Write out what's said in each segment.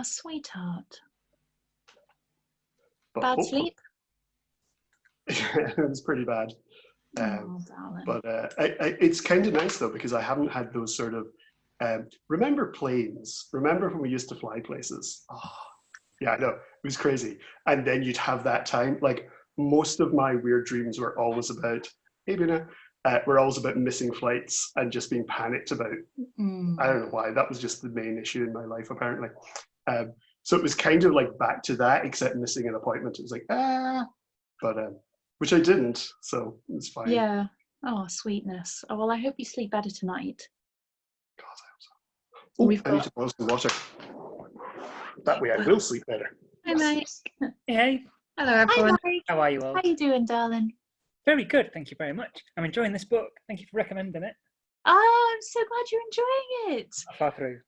sweetheart. But Bad sleep? It was pretty bad. Darling. But it's kind of nice though, because I haven't had those sort of, remember planes? Remember when we used to fly places? Oh, yeah, I know, it was crazy. And then you'd have that time, like most of my weird dreams were always about, hey Bina, were always about missing flights and just being panicked about, I don't know why, that was just the main issue in my life apparently. So it was kind of like back to that, except missing an appointment. It was like, but which I didn't, so it's fine. Yeah. Oh, sweetness. Oh, well, I hope you sleep better tonight. God, I hope so. We've I need got... to boil some water. That way I will sleep better. Hi, mate. Hey, Hello, everyone. Hi, Mike. how are you all? How you doing, darling? Very good, thank you very much. I'm enjoying this book. Thank you for recommending it. Oh, I'm so glad you're enjoying it. Far through.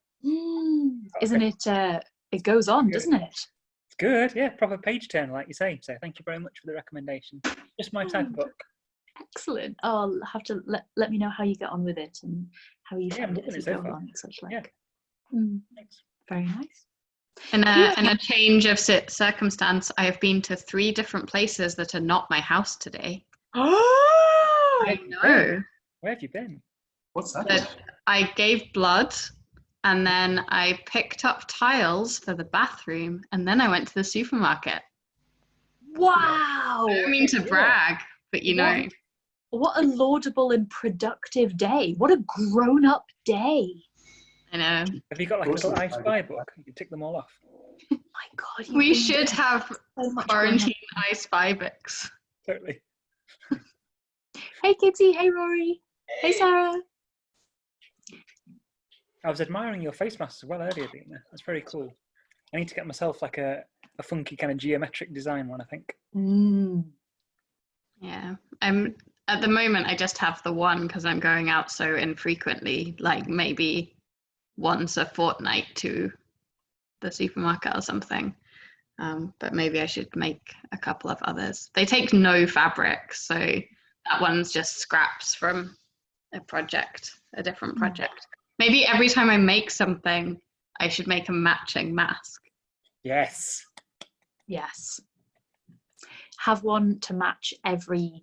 Isn't it? It goes on, doesn't it? It's good, yeah, proper page turn, like you say. So thank you very much for the recommendation. Just my type of book. Excellent. Oh, I'll have to let me know how you get on with it and how you Yeah, find I'm it as you loving it go so far. along. Such like. Yeah. Thanks. Very nice. In a change of circumstance, I have been to 3 different places that are not my house today. Oh, I know. Where have you been? What's that? But I gave blood, and then I picked up tiles for the bathroom, and then I went to the supermarket. wow! I don't mean to brag, but you know. What a laudable and productive day. What a grown-up day. I know. Have you got like a little I Spy book? You can tick them all off. My God. We should have so much quarantine I Spy books. Totally. Hey, Kitty. Hey, Rory. Hey, Sarah. I was admiring your face masks as well earlier, Dina. That's very cool. I need to get myself like a funky kind of geometric design one, I think. Yeah. At the moment, I just have the one because I'm going out so infrequently, like maybe once a fortnight to the supermarket or something. But maybe I should make a couple of others. They take no fabric, so that one's just scraps from a different project. Maybe every time I make something, I should make a matching mask. Yes. Yes. Have one to match every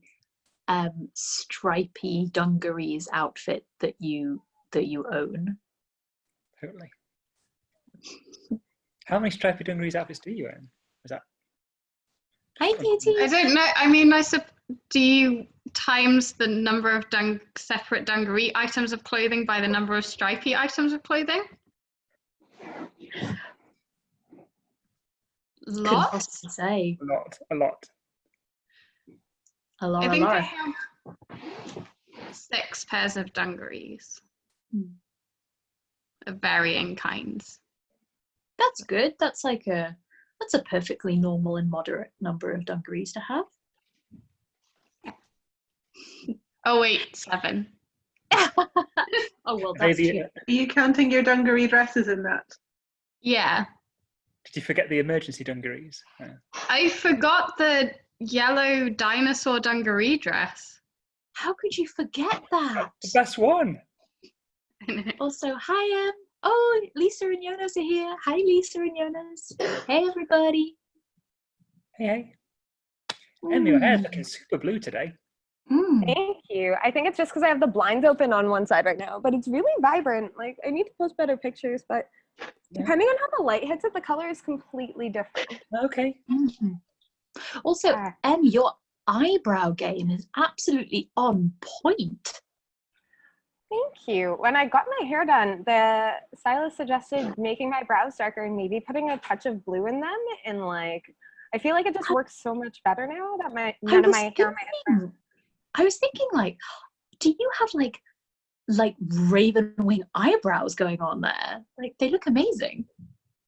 stripy dungarees outfit that you own. Totally. How many stripy dungarees outfits do you own? Is that? Hi, Katie. I don't know. I mean, do you times the number of separate dungaree items of clothing by the number of stripy items of clothing? Lots? Say. A lot. I think I have 6 pairs of dungarees of varying kinds. That's good. That's a perfectly normal and moderate number of dungarees to have. Oh wait, 7. Oh well, that's cute. Are you counting your dungaree dresses in that? Yeah. Did you forget the emergency dungarees? I forgot the yellow dinosaur dungaree dress. How could you forget that? The best one. Also, hi, oh, Lisa and Jonas are here. Hi, Lisa and Jonas. Hey, everybody. Hey. Emma, your hair's looking super blue today. Thank you. I think it's just because I have the blinds open on one side right now, but it's really vibrant. Like, I need to post better pictures, but depending on how the light hits it, the color is completely different. Okay. Also, your eyebrow game is absolutely on point. Thank you. When I got my hair done, the stylist suggested making my brows darker and maybe putting a touch of blue in them. And like, I feel like it just works so much better now that none of my hair on my head brown. I was thinking, like, do you have like raven wing eyebrows going on there? Like, they look amazing.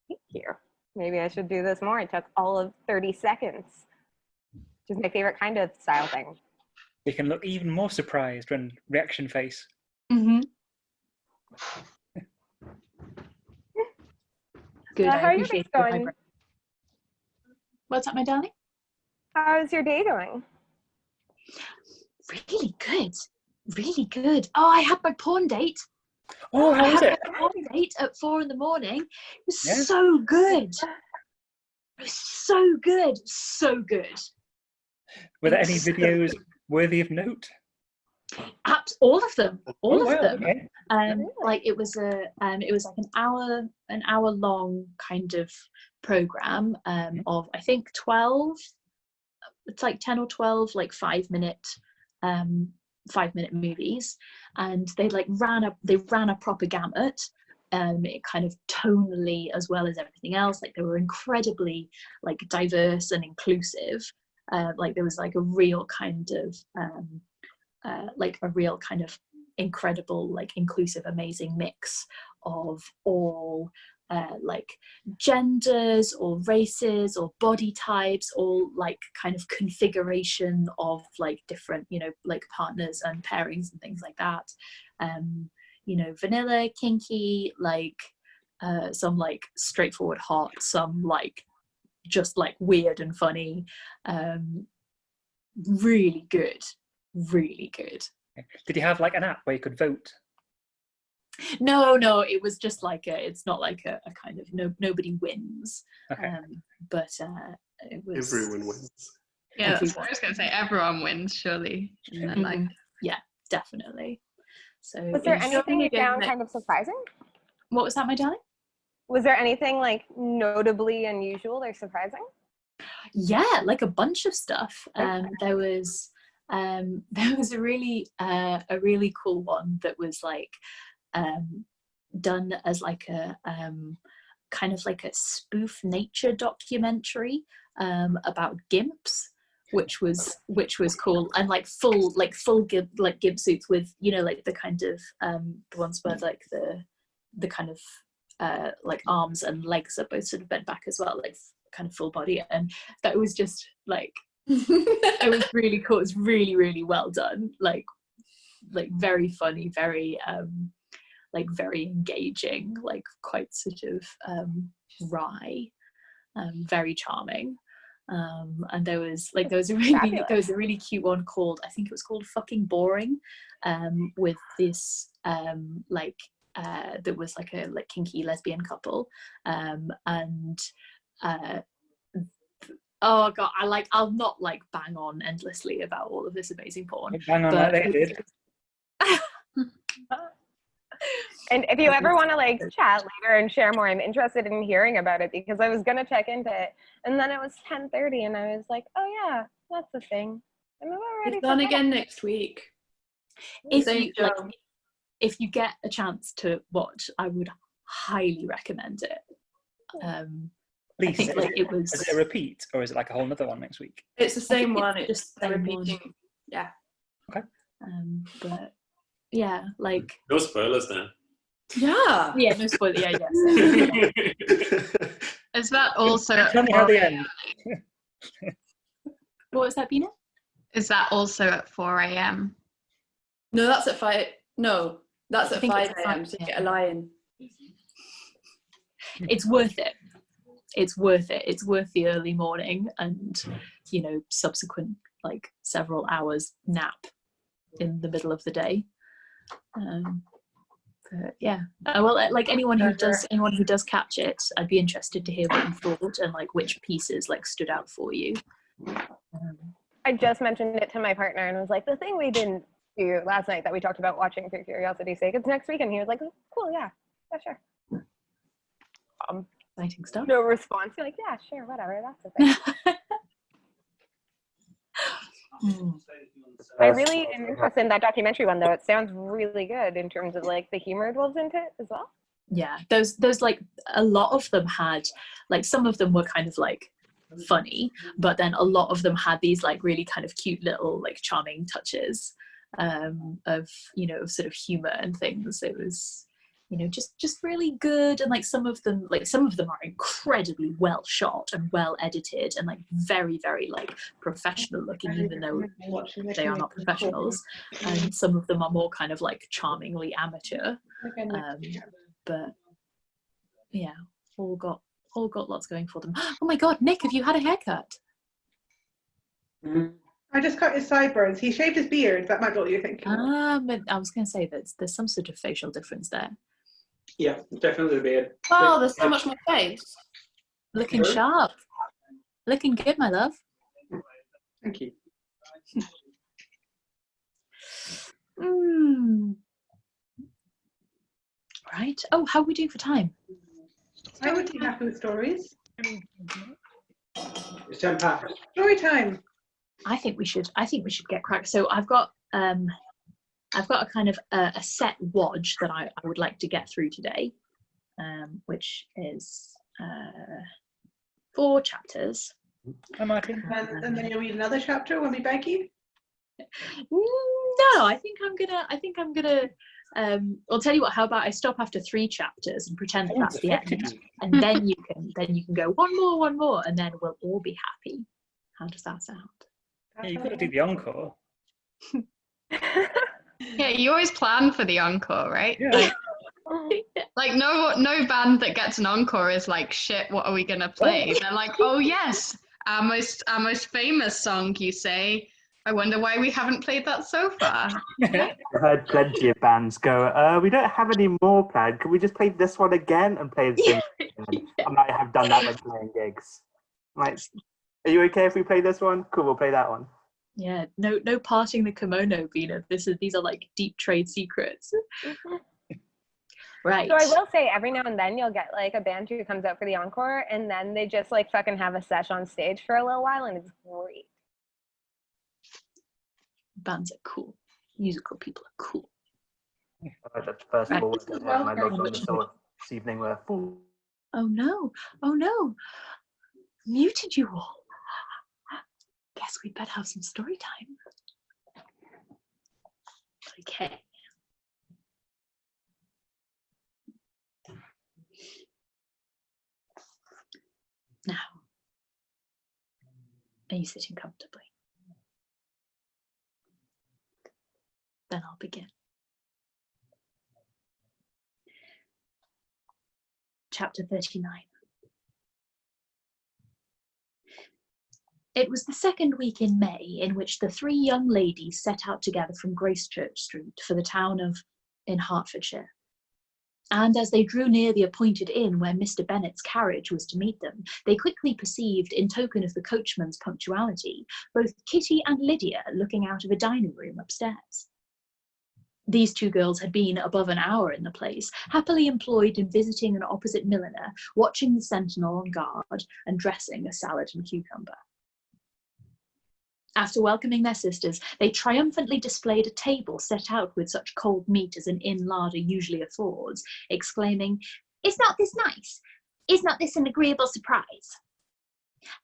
Thank you. Maybe I should do this more. It took all of 30 seconds. Which is my favorite kind of style thing. You can look even more surprised when reaction face. Good. How are your days going? What's up, my darling? How's your day going? Really good. Really good. Oh, I had my porn date. Oh, how was it? One date at 4 a.m. It was Yeah. so good. It was so good, so good. Were there It any was so videos worthy of note? all of them, all Oh, of wow, them. okay. Like it was like an hour long kind of program of I think 12. It's like 10 or 12 like 5-minute movies, and they ran a proper gamut. It kind of tonally as well as everything else, like they were incredibly like diverse and inclusive. Like there was like a real kind of incredible, like inclusive, amazing mix of all like genders or races or body types, all like kind of configuration of like different, you know, like partners and pairings and things like that. You know, vanilla, kinky, like some like straightforward hot, some like just like weird and funny. Really good, really good. Did you have like an app where you could vote? No, it was just like it's not like a kind of nobody wins. Okay. But it was Everyone wins. Yeah, that's what I was going to say. Everyone wins, surely. In their life. Yeah, definitely. So Was there it's- anything you found kind of surprising? What was that, my darling? Was there anything like notably unusual or surprising? Yeah, like a bunch of stuff. There was a really cool one that was like done as like a kind of like a spoof nature documentary about gimps, which was cool, and like full gimp, like gimp suits with, you know, like the kind of the ones where like the kind of like arms and legs are both sort of bent back as well, like kind of full body, and that was just like it was really cool. It was really, really well done, like very funny, very like very engaging, like quite sort of wry, very charming. And there was a really cute one called, I think it was called Fucking Boring, with this like that was like a like kinky lesbian couple, and oh god, I'll not like bang on endlessly about all of this amazing porn. Bang on like they did. And if you ever want to like chat later and share more, I'm interested in hearing about it, because I was gonna check into it, and then it was 10:30, and I was like, oh yeah, that's a thing. And I'm already It's on again next week. If you get a chance to watch, I would highly recommend it. Please, I think like it was. Is it a repeat, or is it like a whole other one next week? It's the same one. It's It's just the same repeating. one. Yeah. Okay. But yeah, like No spoilers then. Yeah. yeah, no spoiler. Yeah. Is that also Tell me how they end. What was that, Bina? Is that also at 4 a.m.? No, that's at 5. No, that's I at think 5 it's a.m. 5 to get a lie-in. It's worth it. It's worth it. It's worth the early morning and, you know, subsequent like several hours nap in the middle of the day. But yeah, well, like anyone who does catch it, I'd be interested to hear what you thought and like which pieces like stood out for you. I just mentioned it to my partner and was like, the thing we didn't do last night that we talked about watching for curiosity's sake, it's next week, and he was like, oh, cool, yeah, sure. Exciting stuff. No response. You're like, yeah, sure, whatever, that's a thing. I really am interested in that documentary one, though. It sounds really good in terms of like the humor it wolves into it as well. Yeah, those like a lot of them had like, some of them were kind of like funny, but then a lot of them had these like really kind of cute little like charming touches of, you know, sort of humor and things. It was, you know, just really good. And like some of them are incredibly well shot and well edited and like very, very like professional looking, even though they are not professionals. And some of them are more kind of like charmingly amateur. But yeah, all got lots going for them. Oh my god, Nick, have you had a haircut? I just cut his sideburns. He shaved his beard. That might be what you're thinking. But I was going to say that there's some sort of facial difference there. Yeah, definitely the beard. Wow, there's so much more face. Looking Sure. sharp. Looking good, my love. Thank you. Right. Oh, how are we doing for time? I would be happy with stories. It's 10 past. Story time. I think we should get cracked. So I've got a kind of a set wodge that I would like to get through today, which is 4 chapters. Hi, Martin. And then you'll read another chapter when we beg you. No, I think I'm gonna. I'll tell you what. How about I stop after 3 chapters and pretend that that's the end, and then you can go one more, and then we'll all be happy. How does that sound? Yeah, you've got to do the encore. Yeah, you always plan for the encore, right? Yeah. Like no band that gets an encore is like, shit, what are we gonna play? They're like, oh yes, our most famous song, you say. I wonder why we haven't played that so far. I've heard plenty of bands go, we don't have any more planned. Can we just play this one again and play the same thing? I might have done that when playing gigs. Like, are you okay if we play this one? Cool, we'll play that one. Yeah, no parting the kimono, Vina. These are like deep trade secrets. Right. So I will say every now and then you'll get like a band who comes out for the encore and then they just like fucking have a sesh on stage for a little while and it's great. Bands are cool. Musical people are cool. That's first of all, my very logs on much the sword this evening were full. Oh no. Muted you all. Guess we'd better have some story time. Okay. Now, are you sitting comfortably? Then I'll begin. Chapter 39. It was the second week in May in which the 3 young ladies set out together from Gracechurch Street for the town of in Hertfordshire. And as they drew near the appointed inn where Mr. Bennet's carriage was to meet them, they quickly perceived, in token of the coachman's punctuality, both Kitty and Lydia looking out of a dining room upstairs. These 2 girls had been above an hour in the place, happily employed in visiting an opposite milliner, watching the sentinel on guard, and dressing a salad and cucumber. After welcoming their sisters, they triumphantly displayed a table set out with such cold meat as an inn larder usually affords, exclaiming, "Is not this nice? Is not this an agreeable surprise?"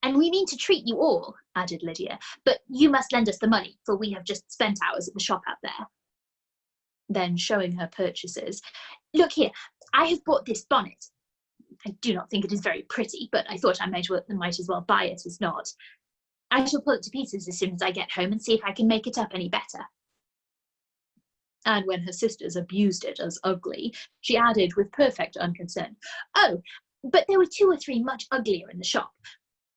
"And we mean to treat you all," added Lydia, "but you must lend us the money, for we have just spent ours at the shop out there." Then, showing her purchases, "Look here, I have bought this bonnet. I do not think it is very pretty, but I thought I might as well buy it as not. I shall pull it to pieces as soon as I get home and see if I can make it up any better." And when her sisters abused it as ugly, she added with perfect unconcern, "Oh, but there were 2 or 3 much uglier in the shop.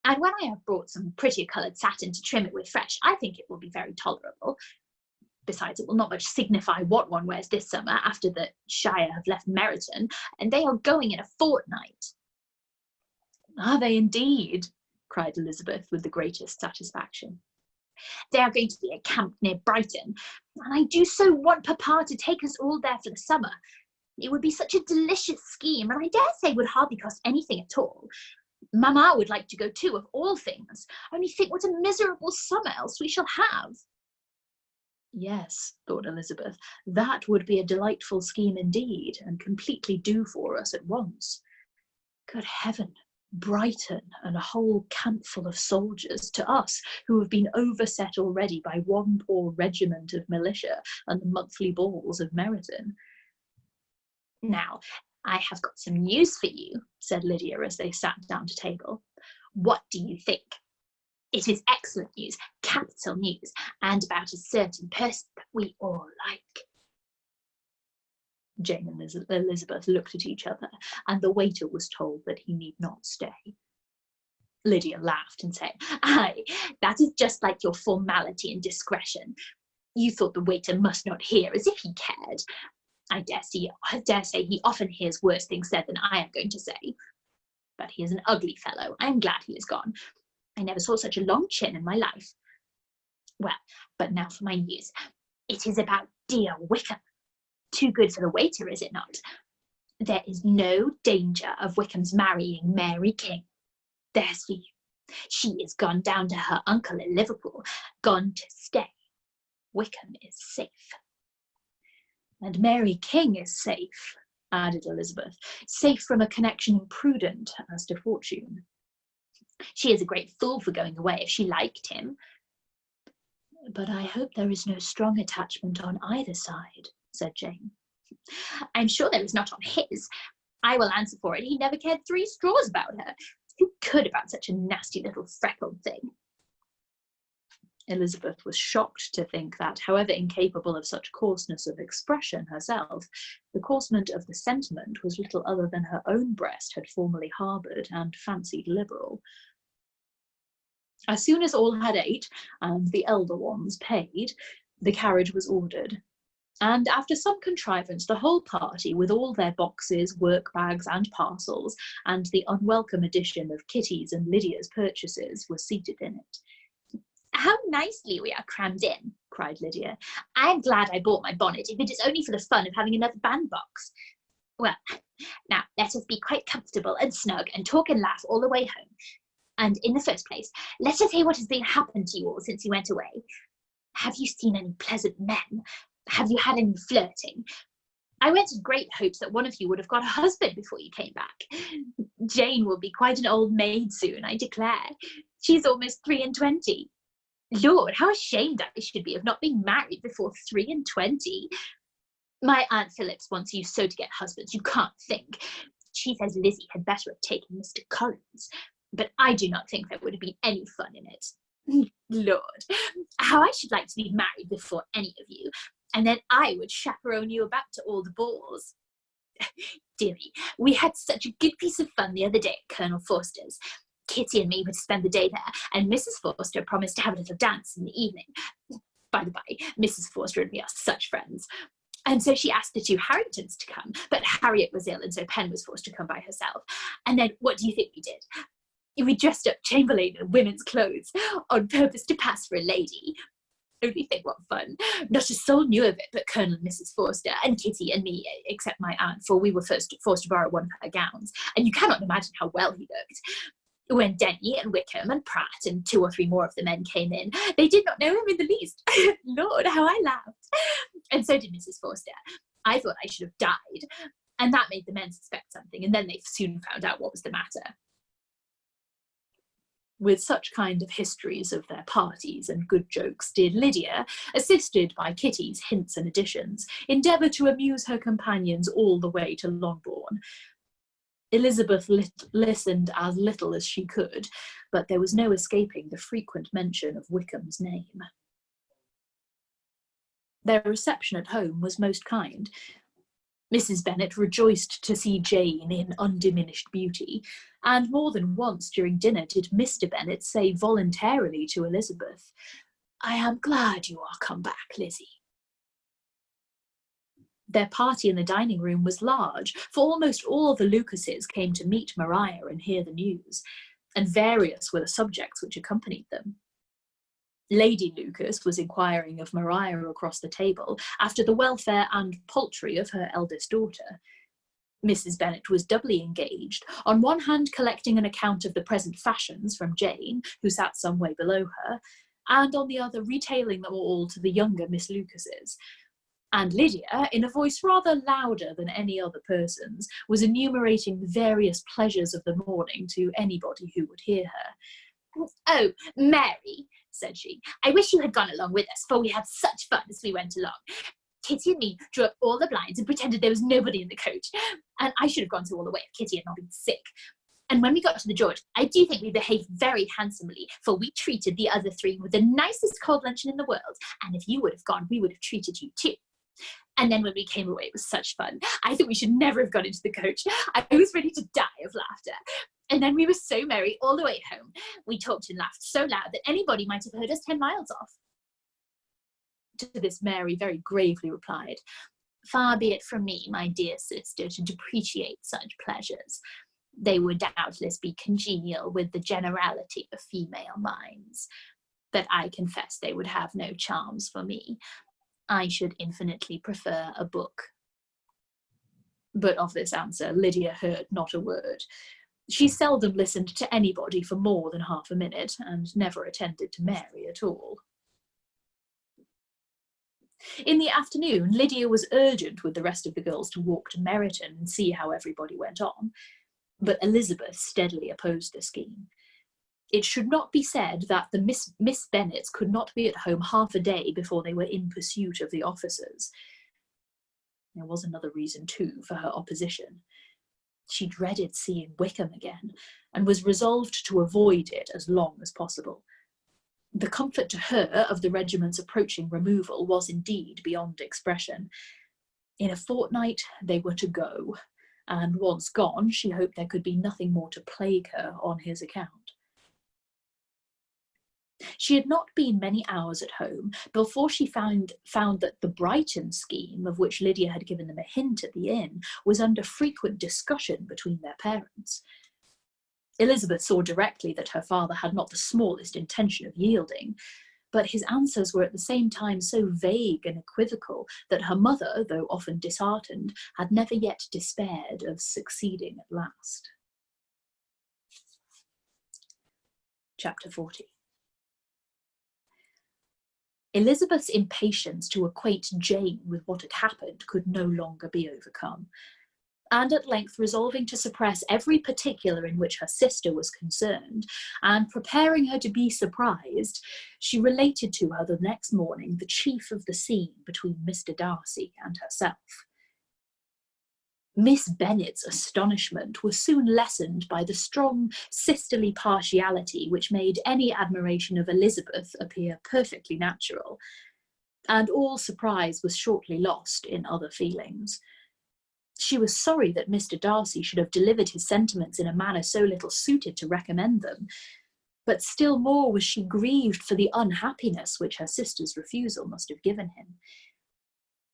And when I have brought some prettier coloured satin to trim it with fresh, I think it will be very tolerable. Besides, it will not much signify what one wears this summer after the Shire have left Meryton, and they are going in a fortnight." "Are they indeed?" cried Elizabeth with the greatest satisfaction. "They are going to be a camp near Brighton, and I do so want Papa to take us all there for the summer. It would be such a delicious scheme, and I dare say would hardly cost anything at all. Mamma would like to go too, of all things. Only think what a miserable summer else we shall have." Yes, thought Elizabeth, that would be a delightful scheme indeed, and completely do for us at once. Good heaven, Brighton and a whole campful of soldiers, to us who have been overset already by one poor regiment of militia and the monthly balls of Meryton. "Now, I have got some news for you," said Lydia as they sat down to table. "What do you think? It is excellent news, capital news, and about a certain person that we all like." Jane and Elizabeth looked at each other, and the waiter was told that he need not stay. Lydia laughed and said, "Aye, that is just like your formality and discretion. You thought the waiter must not hear, as if he cared. I dare say he often hears worse things said than I am going to say. But he is an ugly fellow. I am glad he is gone. I never saw such a long chin in my life. Well, but now for my news. It is about dear Wickham. Too good for the waiter, is it not? There is no danger of Wickham's marrying Mary King. There's for you. She is gone down to her uncle in Liverpool, gone to stay. Wickham is safe." "And Mary King is safe," added Elizabeth, "safe from a connection imprudent as to fortune." "She is a great fool for going away if she liked him." "But I hope there is no strong attachment on either side," said Jane. "I'm sure there is not on his. I will answer for it he never cared 3 straws about her. Who could about such a nasty little freckled thing?" Elizabeth was shocked to think that, however incapable of such coarseness of expression herself, the coarsement of the sentiment was little other than her own breast had formerly harboured and fancied liberal. As soon as all had ate, and the elder ones paid, the carriage was ordered. And after some contrivance, the whole party, with all their boxes, work-bags, and parcels, and the unwelcome addition of Kitty's and Lydia's purchases, were seated in it. "How nicely we are crammed in," cried Lydia. "I am glad I bought my bonnet, if it is only for the fun of having another bandbox. Well, now let us be quite comfortable and snug, and talk and laugh all the way home. And in the first place, let us hear what has been happened to you all since you went away. Have you seen any pleasant men? Have you had any flirting? I went in great hopes that one of you would have got a husband before you came back. Jane will be quite an old maid soon, I declare. She's almost 23. Lord, how ashamed I should be of not being married before 23. My Aunt Phillips wants you so to get husbands, you can't think. She says Lizzie had better have taken Mr. Collins, but I do not think there would have been any fun in it. Lord, how I should like to be married before any of you, and then I would chaperone you about to all the balls. Dearie, we had such a good piece of fun the other day at Colonel Forster's. Kitty and me would spend the day there, and Mrs. Forster promised to have a little dance in the evening. By the by, Mrs. Forster and me are such friends. And so she asked the 2 Harringtons to come, but Harriet was ill, and so Pen was forced to come by herself. And then what do you think we did? We dressed up Chamberlain in women's clothes on purpose to pass for a lady. Only think what fun. Not a soul knew of it but Colonel and Mrs. Forster, and Kitty and me, except my aunt, for we were first forced to borrow one of her gowns, and you cannot imagine how well he looked. When Denny and Wickham and Pratt and 2 or 3 more of the men came in, they did not know him in the least. Lord, how I laughed. And so did Mrs. Forster. I thought I should have died. And that made the men suspect something, and then they soon found out what was the matter. With such kind of histories of their parties and good jokes did Lydia, assisted by Kitty's hints and additions, endeavour to amuse her companions all the way to Longbourn. Elizabeth listened as little as she could, but there was no escaping the frequent mention of Wickham's name. Their reception at home was most kind. Mrs. Bennet rejoiced to see Jane in undiminished beauty, and more than once during dinner did Mr. Bennet say voluntarily to Elizabeth, "I am glad you are come back, Lizzie." Their party in the dining room was large, for almost all the Lucases came to meet Maria and hear the news, and various were the subjects which accompanied them. Lady Lucas was inquiring of Maria across the table after the welfare and poultry of her eldest daughter. Mrs. Bennet was doubly engaged, on one hand collecting an account of the present fashions from Jane, who sat some way below her, and on the other retailing them all to the younger Miss Lucases. And Lydia, in a voice rather louder than any other person's, was enumerating the various pleasures of the morning to anybody who would hear her. "Oh, Mary," said she, "I wish you had gone along with us, for we had such fun as we went along. Kitty and me drew up all the blinds and pretended there was nobody in the coach, and I should have gone to all the way if Kitty had not been sick. And when we got to the George, I do think we behaved very handsomely, for we treated the other 3 with the nicest cold luncheon in the world, and if you would have gone, we would have treated you too. And then when we came away, it was such fun. I think we should never have gone into the coach. I was ready to die of laughter. And then we were so merry all the way home. We talked and laughed so loud that anybody might have heard us 10 miles off. To this Mary very gravely replied, "Far be it from me, my dear sister, to depreciate such pleasures. They would doubtless be congenial with the generality of female minds, but I confess they would have no charms for me. I should infinitely prefer a book." But of this answer Lydia heard not a word. She seldom listened to anybody for more than half a minute, and never attended to Mary at all. In the afternoon, Lydia was urgent with the rest of the girls to walk to Meryton and see how everybody went on, but Elizabeth steadily opposed the scheme. It should not be said that the Miss Bennets could not be at home half a day before they were in pursuit of the officers. There was another reason, too, for her opposition. She dreaded seeing Wickham again, and was resolved to avoid it as long as possible. The comfort to her of the regiment's approaching removal was indeed beyond expression. In a fortnight they were to go, and once gone, she hoped there could be nothing more to plague her on his account. She had not been many hours at home before she found that the Brighton scheme, of which Lydia had given them a hint at the inn, was under frequent discussion between their parents. Elizabeth saw directly that her father had not the smallest intention of yielding, but his answers were at the same time so vague and equivocal that her mother, though often disheartened, had never yet despaired of succeeding at last. Chapter 40. Elizabeth's impatience to acquaint Jane with what had happened could no longer be overcome, and at length resolving to suppress every particular in which her sister was concerned, and preparing her to be surprised, she related to her the next morning the chief of the scene between Mr. Darcy and herself. Miss Bennet's astonishment was soon lessened by the strong sisterly partiality which made any admiration of Elizabeth appear perfectly natural, and all surprise was shortly lost in other feelings. She was sorry that Mr. Darcy should have delivered his sentiments in a manner so little suited to recommend them, but still more was she grieved for the unhappiness which her sister's refusal must have given him.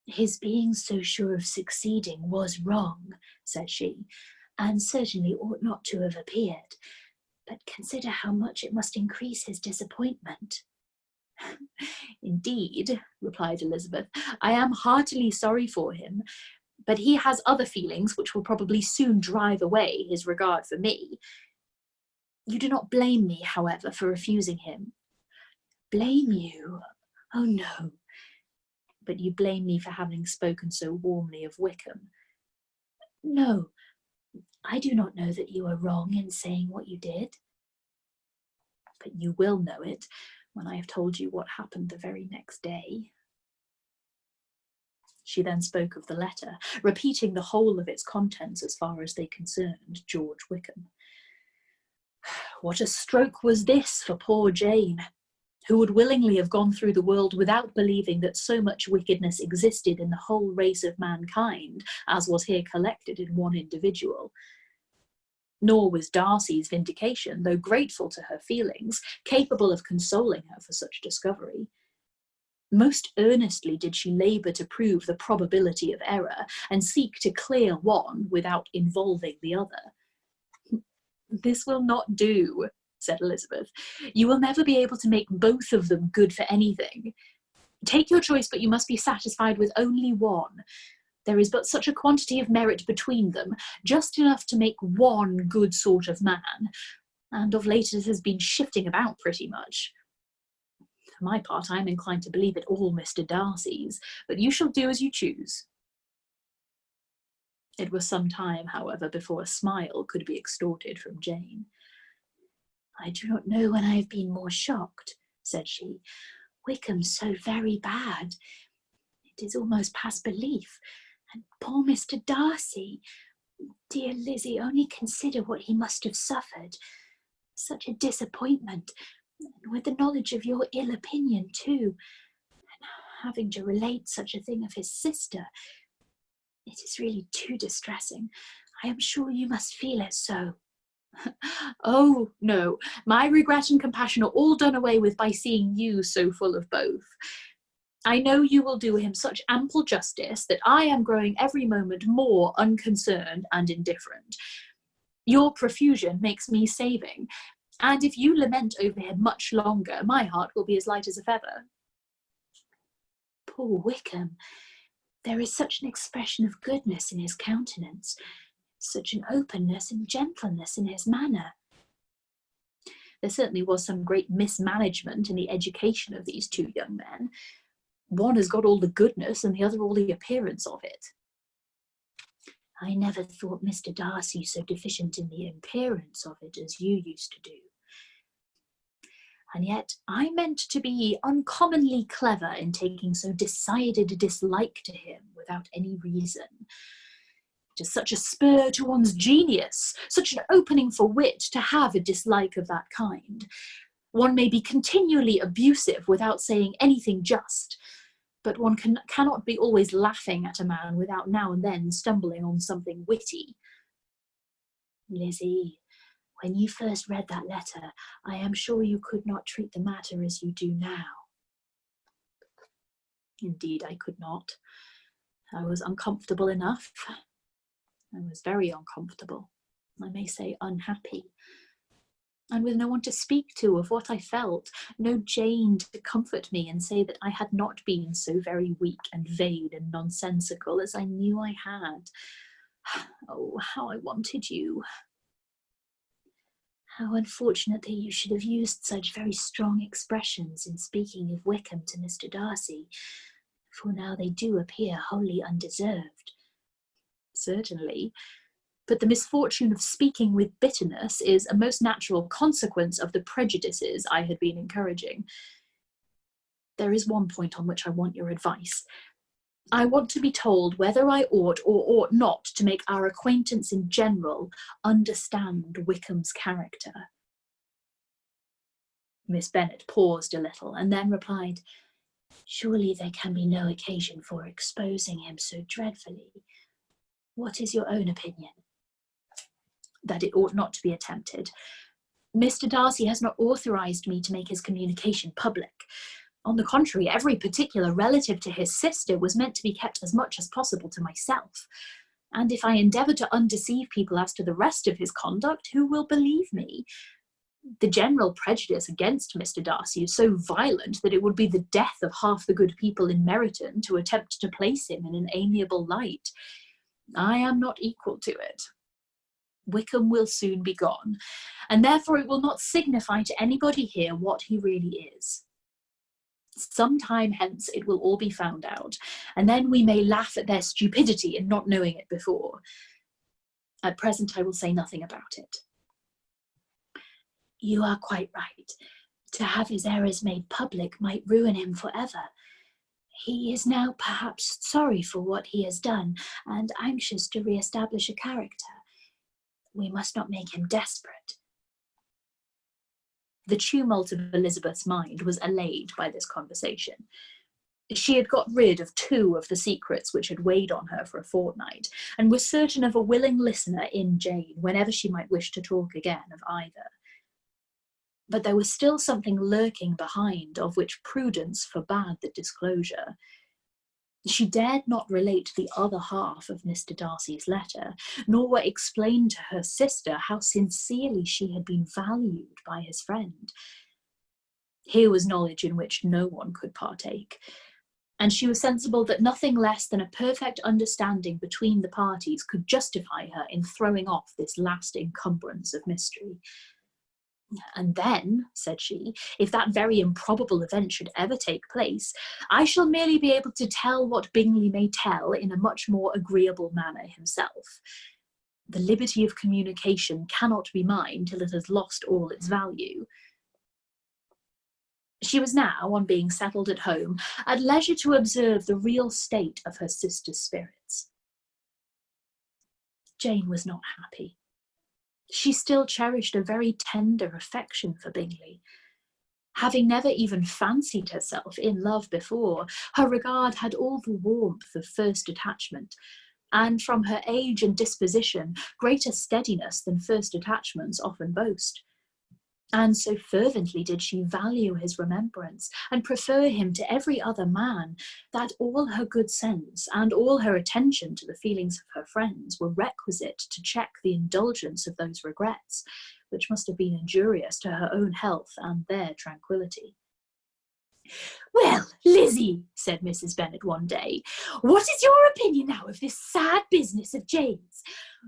"His being so sure of succeeding was wrong," said she, "and certainly ought not to have appeared. But consider how much it must increase his disappointment." "Indeed," replied Elizabeth, "I am heartily sorry for him, but he has other feelings which will probably soon drive away his regard for me. You do not blame me, however, for refusing him." "Blame you? Oh no. But you blame me for having spoken so warmly of Wickham." "No, I do not know that you are wrong in saying what you did." "But you will know it when I have told you what happened the very next day." She then spoke of the letter, repeating the whole of its contents as far as they concerned George Wickham. What a stroke was this for poor Jane, who would willingly have gone through the world without believing that so much wickedness existed in the whole race of mankind as was here collected in one individual. Nor was Darcy's vindication, though grateful to her feelings, capable of consoling her for such discovery. Most earnestly did she labour to prove the probability of error, and seek to clear one without involving the other. "This will not do," said Elizabeth. "You will never be able to make both of them good for anything. Take your choice, but you must be satisfied with only one. There is but such a quantity of merit between them, just enough to make one good sort of man, and of late it has been shifting about pretty much. For my part, I am inclined to believe it all Mr. Darcy's, but you shall do as you choose." It was some time, however, before a smile could be extorted from Jane. "I do not know when I have been more shocked," said she. "Wickham's so very bad. It is almost past belief. And poor Mr. Darcy. Dear Lizzie, only consider what he must have suffered. Such a disappointment, and with the knowledge of your ill opinion too, and having to relate such a thing of his sister. It is really too distressing. I am sure you must feel it so." Oh, no, my regret and compassion are all done away with by seeing you so full of both. I know you will do him such ample justice that I am growing every moment more unconcerned and indifferent. Your profusion makes me saving, and if you lament over him much longer, my heart will be as light as a feather. Poor Wickham! There is such an expression of goodness in his countenance, such an openness and gentleness in his manner. There certainly was some great mismanagement in the education of these two young men. One has got all the goodness and the other all the appearance of it. I never thought Mr. Darcy so deficient in the appearance of it as you used to do. And yet I meant to be uncommonly clever in taking so decided a dislike to him without any reason. It is such a spur to one's genius, such an opening for wit to have a dislike of that kind. One may be continually abusive without saying anything just, but one cannot be always laughing at a man without now and then stumbling on something witty. Lizzie, when you first read that letter, I am sure you could not treat the matter as you do now. Indeed, I could not. I was uncomfortable enough. I was very uncomfortable. I may say unhappy. And with no one to speak to of what I felt, no Jane to comfort me and say that I had not been so very weak and vain and nonsensical as I knew I had. Oh, how I wanted you. How unfortunately you should have used such very strong expressions in speaking of Wickham to Mr. Darcy, for now they do appear wholly undeserved. Certainly. But the misfortune of speaking with bitterness is a most natural consequence of the prejudices I had been encouraging. There is one point on which I want your advice. I want to be told whether I ought or ought not to make our acquaintance in general understand Wickham's character. Miss Bennet paused a little and then replied, Surely there can be no occasion for exposing him so dreadfully. What is your own opinion? That it ought not to be attempted. Mr. Darcy has not authorised me to make his communication public. On the contrary, every particular relative to his sister was meant to be kept as much as possible to myself. And if I endeavour to undeceive people as to the rest of his conduct, who will believe me? The general prejudice against Mr. Darcy is so violent that it would be the death of half the good people in Meryton to attempt to place him in an amiable light. I am not equal to it. Wickham will soon be gone, and therefore it will not signify to anybody here what he really is. Some time hence it will all be found out, and then we may laugh at their stupidity in not knowing it before. At present I will say nothing about it. You are quite right. To have his errors made public might ruin him forever. He is now perhaps sorry for what he has done, and anxious to re-establish a character. We must not make him desperate. The tumult of Elizabeth's mind was allayed by this conversation. She had got rid of 2 of the secrets which had weighed on her for a fortnight, and was certain of a willing listener in Jane whenever she might wish to talk again of either. But there was still something lurking behind, of which prudence forbade the disclosure. She dared not relate the other half of Mr. Darcy's letter, nor explain to her sister how sincerely she had been valued by his friend. Here was knowledge in which no one could partake, and she was sensible that nothing less than a perfect understanding between the parties could justify her in throwing off this last encumbrance of mystery. And then, said she, if that very improbable event should ever take place, I shall merely be able to tell what Bingley may tell in a much more agreeable manner himself. The liberty of communication cannot be mine till it has lost all its value. She was now, on being settled at home, at leisure to observe the real state of her sister's spirits. Jane was not happy. She still cherished a very tender affection for Bingley. Having never even fancied herself in love before, her regard had all the warmth of first attachment. and from her age and disposition, greater steadiness than first attachments often boast. And so fervently did she value his remembrance and prefer him to every other man, that all her good sense and all her attention to the feelings of her friends were requisite to check the indulgence of those regrets, which must have been injurious to her own health and their tranquillity. "Well, Lizzie," said Mrs. Bennet one day, "what is your opinion now of this sad business of Jane's?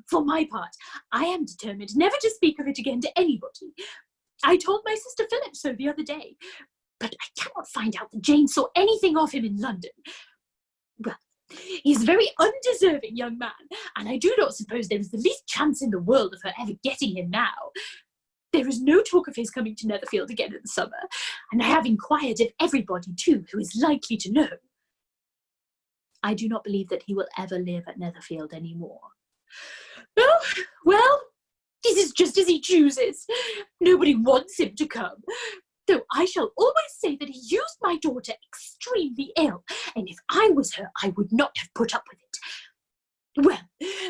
For my part, I am determined never to speak of it again to anybody. I told my sister Philip so the other day, but I cannot find out that Jane saw anything of him in London. Well, he is a very undeserving young man, and I do not suppose there is the least chance in the world of her ever getting him now. There is no talk of his coming to Netherfield again in the summer, and I have inquired of everybody, too, who is likely to know. I do not believe that he will ever live at Netherfield any more." "Oh, well, this is just as he chooses. Nobody wants him to come. Though I shall always say that he used my daughter extremely ill, and if I was her, I would not have put up with it. Well,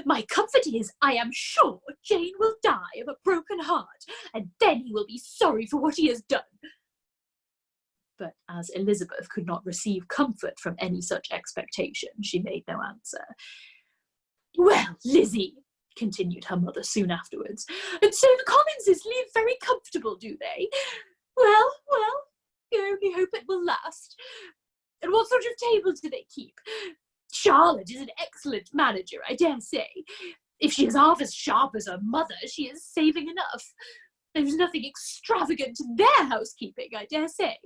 my comfort is, I am sure Jane will die of a broken heart, and then he will be sorry for what he has done." But as Elizabeth could not receive comfort from any such expectation, she made no answer. "Well, Lizzie," continued her mother soon afterwards, "and so the Collinses live very comfortable, do they? Well, I only hope it will last. And what sort of table do they keep? Charlotte is an excellent manager, I dare say. If she is half as sharp as her mother, she is saving enough. There is nothing extravagant in their housekeeping, I dare say."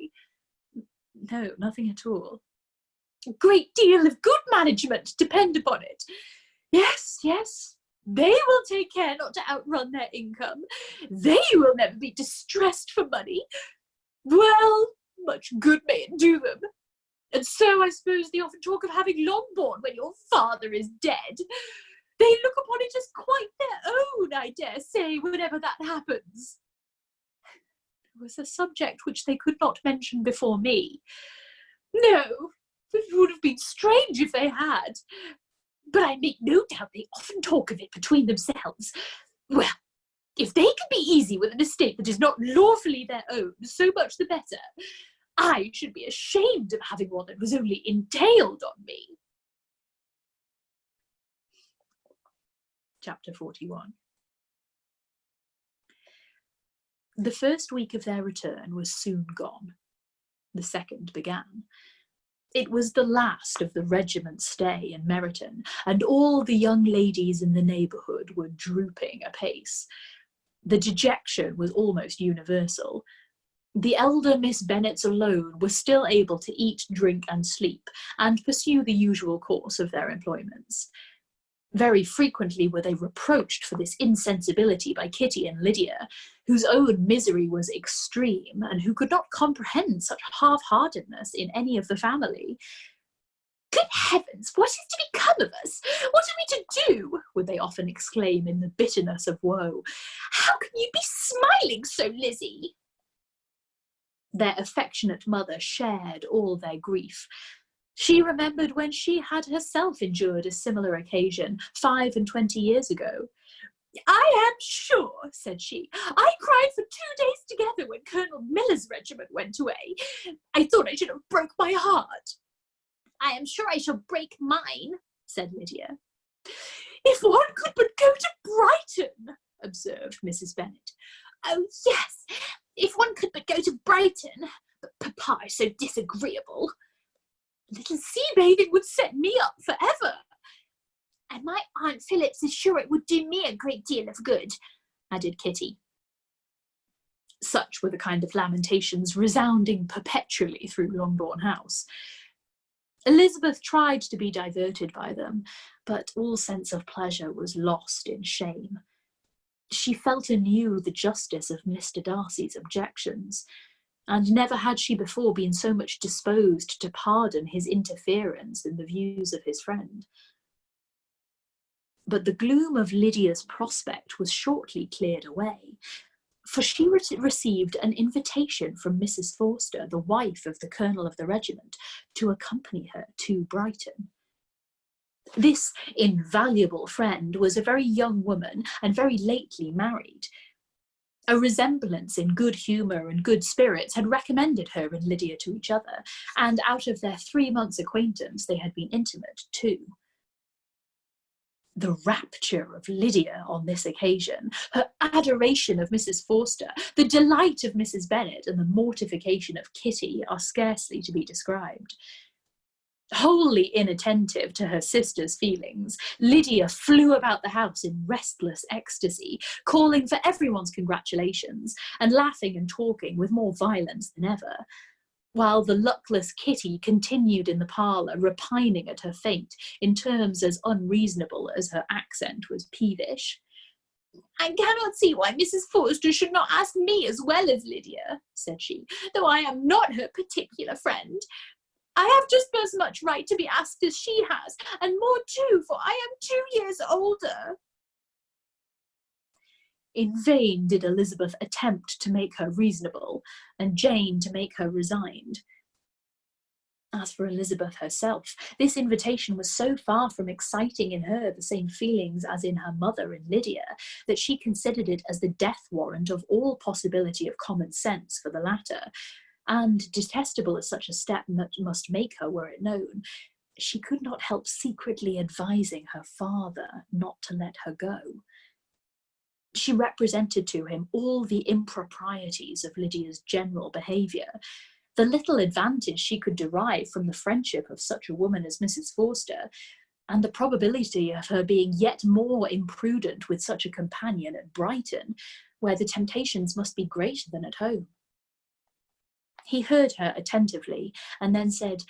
"No, nothing at all." "A great deal of good management, depend upon it. Yes, they will take care not to outrun their income. They will never be distressed for money. Well, much good may it do them. And so I suppose they often talk of having Longbourn when your father is dead. They look upon it as quite their own, I dare say, whenever that happens." It was a subject which they could not mention before me. "No, it would have been strange if they had. But I make no doubt they often talk of it between themselves. Well, if they can be easy with an estate that is not lawfully their own, so much the better. I should be ashamed of having one that was only entailed on me." Chapter 41. The first week of their return was soon gone. The second began. It was the last of the regiment's stay in Meryton, and all the young ladies in the neighbourhood were drooping apace. The dejection was almost universal. The elder Miss Bennets alone were still able to eat, drink, and sleep, and pursue the usual course of their employments. Very frequently were they reproached for this insensibility by Kitty and Lydia, whose own misery was extreme, and who could not comprehend such half-heartedness in any of the family. "Good heavens, what is to become of us? What are we to do?" would they often exclaim in the bitterness of woe. "How can you be smiling so, Lizzie?" Their affectionate mother shared all their grief. She remembered when she had herself endured a similar occasion 25 years ago. "I am sure," said she, "I cried for 2 days together when Colonel Miller's regiment went away. I thought I should have broke my heart." "I am sure I shall break mine," said Lydia. "If one could but go to Brighton," observed Mrs. Bennet. "Oh, yes, if one could but go to Brighton, but papa is so disagreeable. A little sea bathing would set me up for ever. And my Aunt Phillips is sure it would do me a great deal of good," added Kitty. Such were the kind of lamentations resounding perpetually through Longbourn House. Elizabeth tried to be diverted by them, but all sense of pleasure was lost in shame. She felt anew the justice of Mr. Darcy's objections, and never had she before been so much disposed to pardon his interference in the views of his friend. But the gloom of Lydia's prospect was shortly cleared away, for she received an invitation from Mrs. Forster, the wife of the colonel of the regiment, to accompany her to Brighton. This invaluable friend was a very young woman and very lately married. A resemblance in good humour and good spirits had recommended her and Lydia to each other, and out of their 3 months' acquaintance they had been intimate too. The rapture of Lydia on this occasion, her adoration of Mrs. Forster, the delight of Mrs. Bennet, and the mortification of Kitty are scarcely to be described. Wholly inattentive to her sister's feelings, Lydia flew about the house in restless ecstasy, calling for everyone's congratulations, and laughing and talking with more violence than ever, while the luckless Kitty continued in the parlour, repining at her fate in terms as unreasonable as her accent was peevish. "I cannot see why Mrs. Forster should not ask me as well as Lydia," said she, "though I am not her particular friend. I have just as much right to be asked as she has, and more too, for I am 2 years older." In vain did Elizabeth attempt to make her reasonable, and Jane to make her resigned. As for Elizabeth herself, this invitation was so far from exciting in her the same feelings as in her mother and Lydia, that she considered it as the death warrant of all possibility of common sense for the latter, and detestable as such a step must make her were it known, she could not help secretly advising her father not to let her go. She represented to him all the improprieties of Lydia's general behaviour, the little advantage she could derive from the friendship of such a woman as Mrs. Forster, and the probability of her being yet more imprudent with such a companion at Brighton, where the temptations must be greater than at home. He heard her attentively, and then said,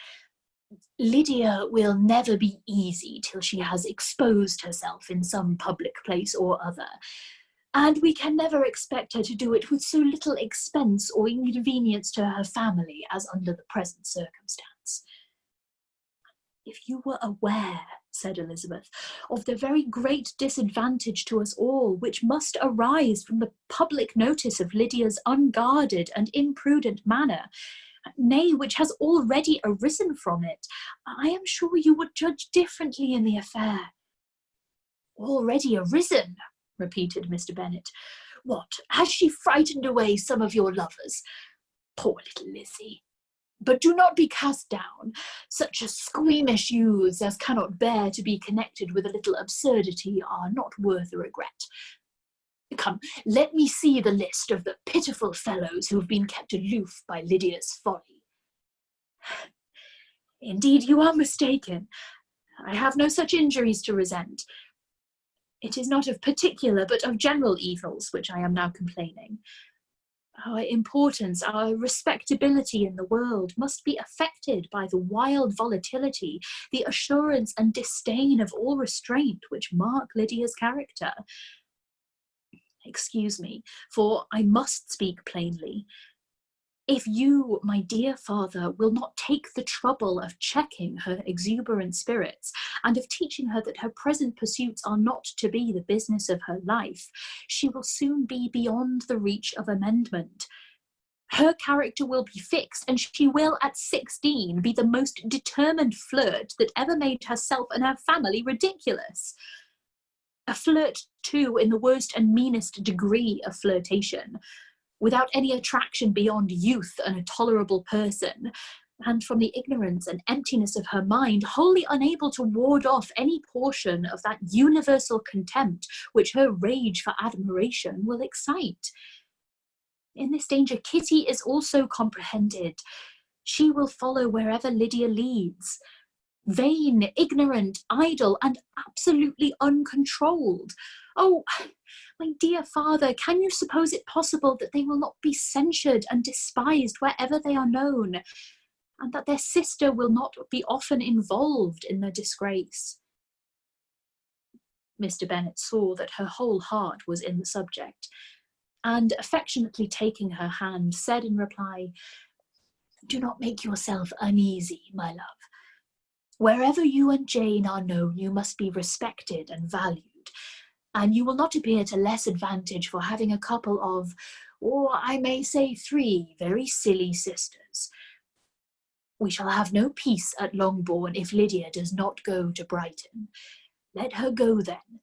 "Lydia will never be easy till she has exposed herself in some public place or other, and we can never expect her to do it with so little expense or inconvenience to her family as under the present circumstance." "If you were aware," said Elizabeth, "of the very great disadvantage to us all which must arise from the public notice of Lydia's unguarded and imprudent manner, nay, which has already arisen from it, I am sure you would judge differently in the affair." "Already arisen?" repeated Mr. Bennet. "What, has she frightened away some of your lovers? Poor little Lizzie! But do not be cast down. Such a squeamish youths as cannot bear to be connected with a little absurdity are not worth a regret. Come, let me see the list of the pitiful fellows who have been kept aloof by Lydia's folly." "Indeed, you are mistaken. I have no such injuries to resent. It is not of particular, but of general evils which I am now complaining. Our importance, our respectability in the world must be affected by the wild volatility, the assurance and disdain of all restraint which mark Lydia's character. Excuse me, for I must speak plainly. If you, my dear father, will not take the trouble of checking her exuberant spirits, and of teaching her that her present pursuits are not to be the business of her life, she will soon be beyond the reach of amendment. Her character will be fixed, and she will at 16 be the most determined flirt that ever made herself and her family ridiculous. A flirt, too, in the worst and meanest degree of flirtation, without any attraction beyond youth and a tolerable person, and from the ignorance and emptiness of her mind, wholly unable to ward off any portion of that universal contempt which her rage for admiration will excite. In this danger Kitty is also comprehended. She will follow wherever Lydia leads. Vain, ignorant, idle, and absolutely uncontrolled. Oh, my dear father, can you suppose it possible that they will not be censured and despised wherever they are known, and that their sister will not be often involved in their disgrace?" Mr. Bennet saw that her whole heart was in the subject, and affectionately taking her hand, said in reply, "Do not make yourself uneasy, my love. Wherever you and Jane are known, you must be respected and valued, and you will not appear to less advantage for having a couple of, or I may say 3, very silly sisters. We shall have no peace at Longbourn if Lydia does not go to Brighton. Let her go then.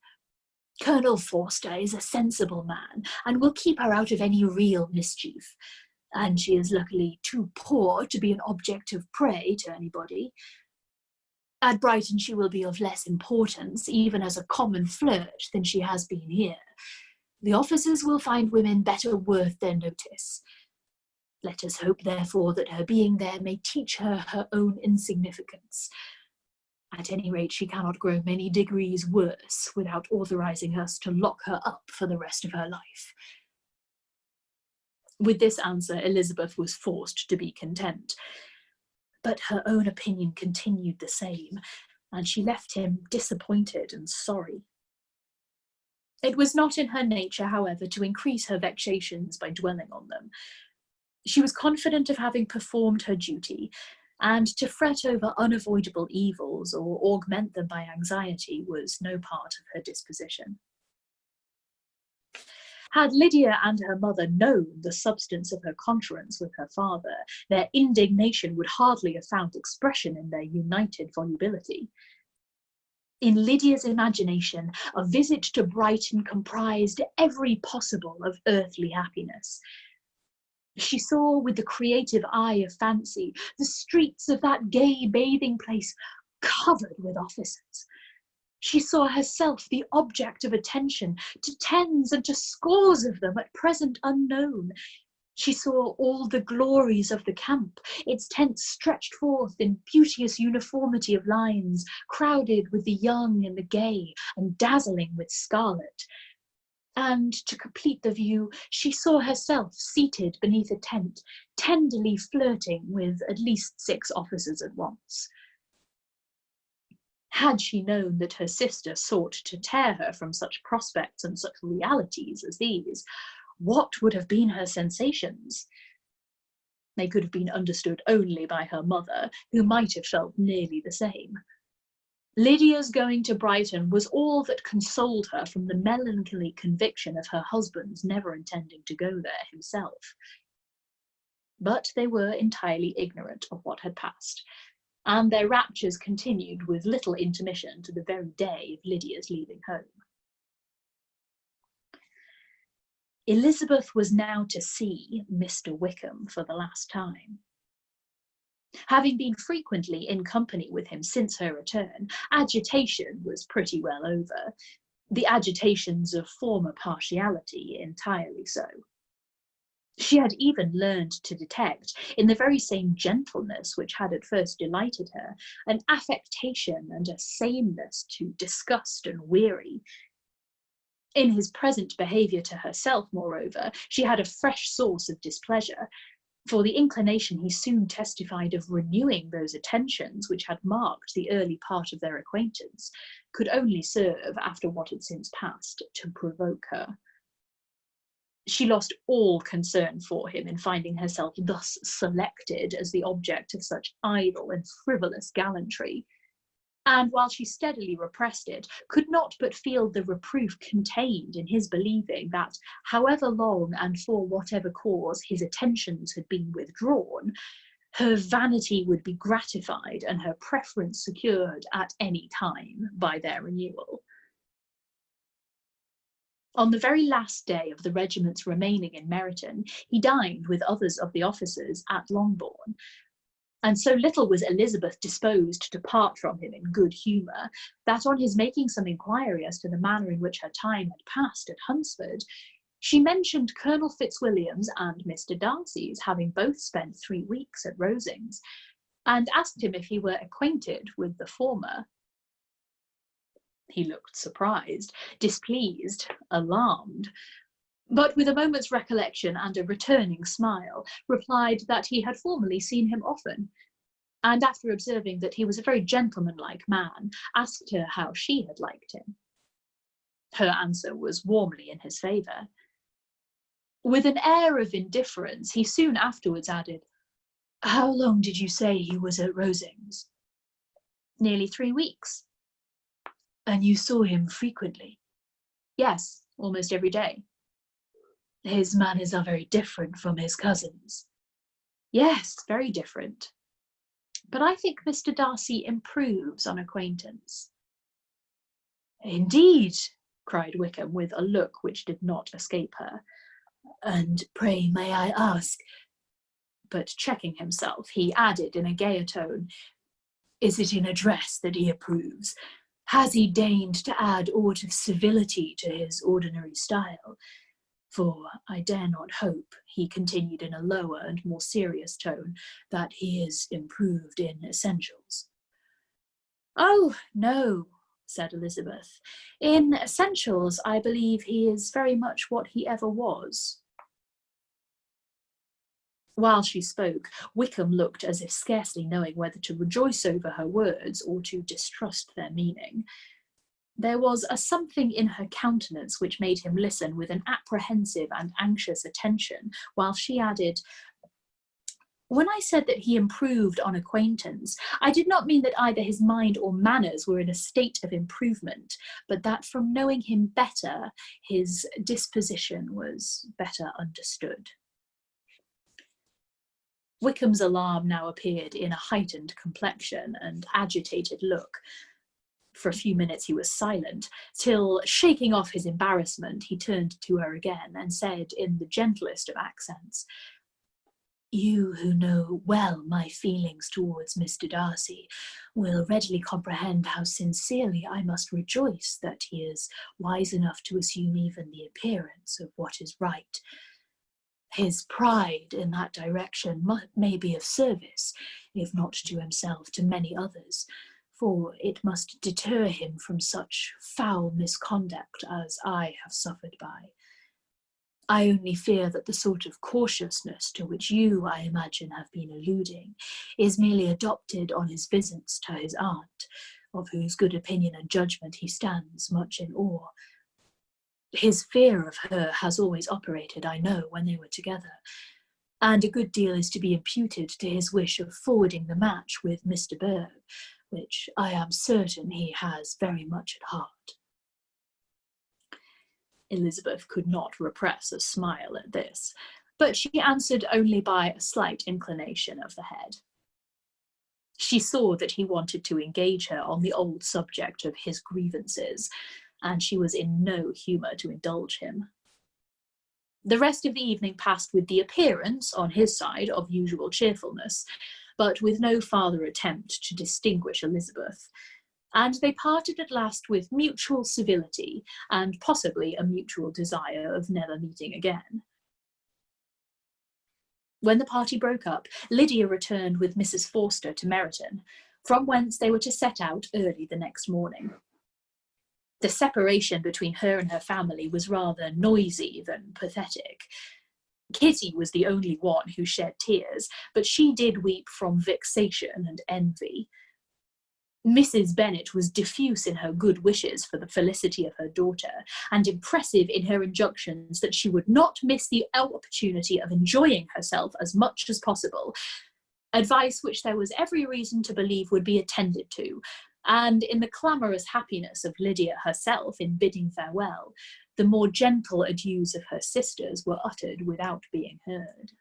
Colonel Forster is a sensible man and will keep her out of any real mischief. And she is luckily too poor to be an object of prey to anybody. At Brighton she will be of less importance, even as a common flirt, than she has been here. The officers will find women better worth their notice. Let us hope, therefore, that her being there may teach her her own insignificance. At any rate, she cannot grow many degrees worse without authorizing us to lock her up for the rest of her life. With this answer, Elizabeth was forced to be content. But her own opinion continued the same, and she left him disappointed and sorry. It was not in her nature, however, to increase her vexations by dwelling on them. She was confident of having performed her duty, and to fret over unavoidable evils or augment them by anxiety was no part of her disposition. Had Lydia and her mother known the substance of her conference with her father, their indignation would hardly have found expression in their united volubility. In Lydia's imagination, a visit to Brighton comprised every possible of earthly happiness. She saw with the creative eye of fancy the streets of that gay bathing place covered with officers. She saw herself the object of attention to tens and to scores of them at present unknown. She saw all the glories of the camp, its tents stretched forth in beauteous uniformity of lines, crowded with the young and the gay, and dazzling with scarlet. And to complete the view, she saw herself seated beneath a tent, tenderly flirting with at least 6 officers at once. Had she known that her sister sought to tear her from such prospects and such realities as these, what would have been her sensations? They could have been understood only by her mother, who might have felt nearly the same. Lydia's going to Brighton was all that consoled her from the melancholy conviction of her husband's never intending to go there himself. But they were entirely ignorant of what had passed, and their raptures continued with little intermission to the very day of Lydia's leaving home. Elizabeth was now to see Mr. Wickham for the last time. Having been frequently in company with him since her return, agitation was pretty well over, the agitations of former partiality entirely so. She had even learned to detect, in the very same gentleness which had at first delighted her, an affectation and a sameness to disgust and weary. In his present behaviour to herself, moreover, she had a fresh source of displeasure, for the inclination he soon testified of renewing those attentions which had marked the early part of their acquaintance could only serve, after what had since passed, to provoke her. She lost all concern for him in finding herself thus selected as the object of such idle and frivolous gallantry, and while she steadily repressed it, could not but feel the reproof contained in his believing that, however long and for whatever cause his attentions had been withdrawn, her vanity would be gratified and her preference secured at any time by their renewal. On the very last day of the regiment's remaining in Meryton, he dined with others of the officers at Longbourn, and so little was Elizabeth disposed to part from him in good humour, that on his making some inquiry as to the manner in which her time had passed at Hunsford, she mentioned Colonel Fitzwilliam's and Mr. Darcy's having both spent 3 weeks at Rosings, and asked him if he were acquainted with the former. He looked surprised, displeased, alarmed, but with a moment's recollection and a returning smile, replied that he had formerly seen him often, and after observing that he was a very gentlemanlike man, asked her how she had liked him. Her answer was warmly in his favour. With an air of indifference, he soon afterwards added, "How long did you say he was at Rosings?" "Nearly 3 weeks." "And you saw him frequently?" "Yes, almost every day." "His manners are very different from his cousin's." "Yes, very different." but I think Mr. Darcy improves on acquaintance. Indeed, cried Wickham with a look which did not escape her. And pray may I ask, but checking himself, he added in a gayer tone, is it in address that he approves? Has he deigned to add aught of civility to his ordinary style? For I dare not hope, he continued in a lower and more serious tone, that he is improved in essentials. Oh, no, said Elizabeth. In essentials, I believe he is very much what he ever was. While she spoke, Wickham looked as if scarcely knowing whether to rejoice over her words or to distrust their meaning. There was a something in her countenance which made him listen with an apprehensive and anxious attention, while she added, when I said that he improved on acquaintance, I did not mean that either his mind or manners were in a state of improvement, but that from knowing him better, his disposition was better understood. Wickham's alarm now appeared in a heightened complexion and agitated look. For a few minutes he was silent, till, shaking off his embarrassment, he turned to her again and said in the gentlest of accents, you who know well my feelings towards Mr. Darcy will readily comprehend how sincerely I must rejoice that he is wise enough to assume even the appearance of what is right. His pride in that direction may be of service, if not to himself, to many others, for it must deter him from such foul misconduct as I have suffered by. I only fear that the sort of cautiousness to which you, I imagine, have been alluding, is merely adopted on his visits to his aunt, of whose good opinion and judgment he stands much in awe. His fear of her has always operated, I know, when they were together, and a good deal is to be imputed to his wish of forwarding the match with Mr. Burgh, which I am certain he has very much at heart. Elizabeth could not repress a smile at this, but she answered only by a slight inclination of the head. She saw that he wanted to engage her on the old subject of his grievances, and she was in no humour to indulge him. The rest of the evening passed with the appearance, on his side, of usual cheerfulness, but with no farther attempt to distinguish Elizabeth, and they parted at last with mutual civility and possibly a mutual desire of never meeting again. When the party broke up, Lydia returned with Mrs. Forster to Meryton, from whence they were to set out early the next morning. The separation between her and her family was rather noisy than pathetic. Kitty was the only one who shed tears, but she did weep from vexation and envy. Mrs. Bennet was diffuse in her good wishes for the felicity of her daughter, and impressive in her injunctions that she would not miss the opportunity of enjoying herself as much as possible, advice which there was every reason to believe would be attended to, and in the clamorous happiness of Lydia herself in bidding farewell, the more gentle adieus of her sisters were uttered without being heard.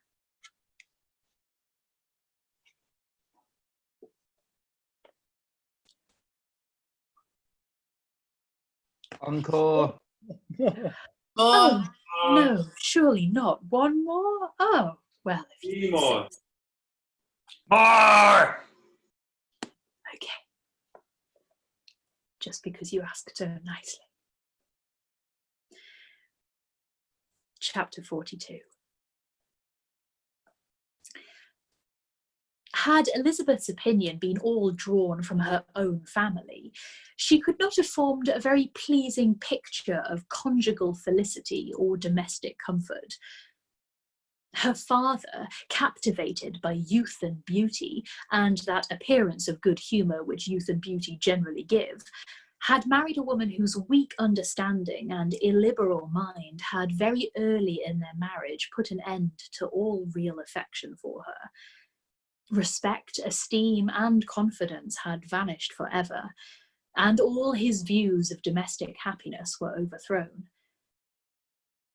Encore. Oh, no, surely not. One more? Oh, well, if you more. insist. More! Okay. Just because you asked so nicely. Chapter 42. Had Elizabeth's opinion been all drawn from her own family, she could not have formed a very pleasing picture of conjugal felicity or domestic comfort. Her father, captivated by youth and beauty, and that appearance of good humour which youth and beauty generally give, had married a woman whose weak understanding and illiberal mind had very early in their marriage put an end to all real affection for her. Respect, esteem, and confidence had vanished forever, and all his views of domestic happiness were overthrown.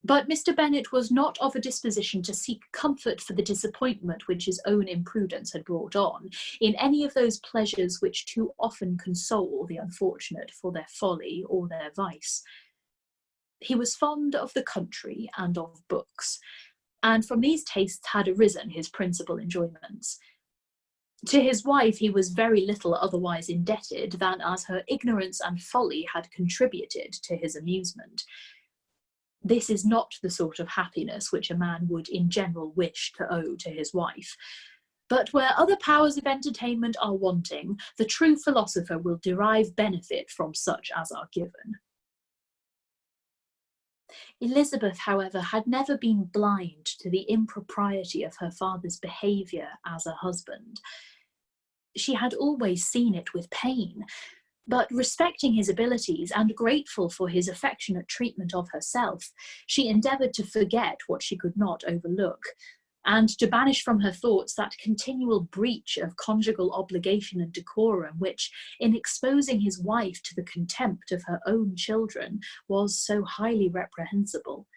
But Mr. Bennet was not of a disposition to seek comfort for the disappointment which his own imprudence had brought on, in any of those pleasures which too often console the unfortunate for their folly or their vice. He was fond of the country and of books, and from these tastes had arisen his principal enjoyments. To his wife he was very little otherwise indebted than as her ignorance and folly had contributed to his amusement. This is not the sort of happiness which a man would in general wish to owe to his wife. But where other powers of entertainment are wanting, the true philosopher will derive benefit from such as are given. Elizabeth, however, had never been blind to the impropriety of her father's behaviour as a husband. She had always seen it with pain, but respecting his abilities and grateful for his affectionate treatment of herself, she endeavoured to forget what she could not overlook, and to banish from her thoughts that continual breach of conjugal obligation and decorum which, in exposing his wife to the contempt of her own children, was so highly reprehensible.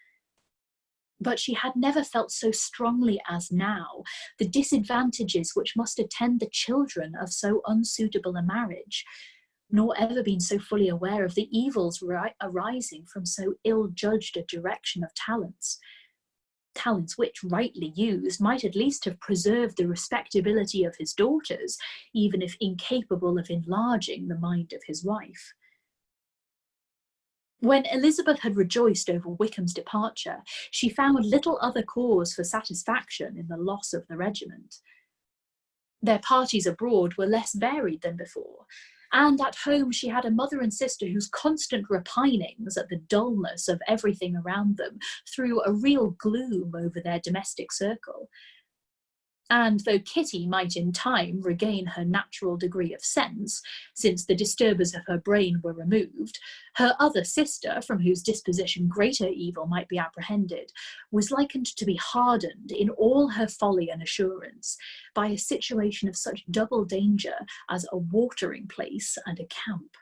But she had never felt so strongly as now the disadvantages which must attend the children of so unsuitable a marriage, nor ever been so fully aware of the evils arising from so ill-judged a direction of talents which, rightly used, might at least have preserved the respectability of his daughters, even if incapable of enlarging the mind of his wife. When Elizabeth had rejoiced over Wickham's departure, she found little other cause for satisfaction in the loss of the regiment. Their parties abroad were less varied than before, and at home she had a mother and sister whose constant repinings at the dullness of everything around them threw a real gloom over their domestic circle. And though Kitty might in time regain her natural degree of sense, since the disturbers of her brain were removed, her other sister, from whose disposition greater evil might be apprehended, was likened to be hardened in all her folly and assurance by a situation of such double danger as a watering place and a camp.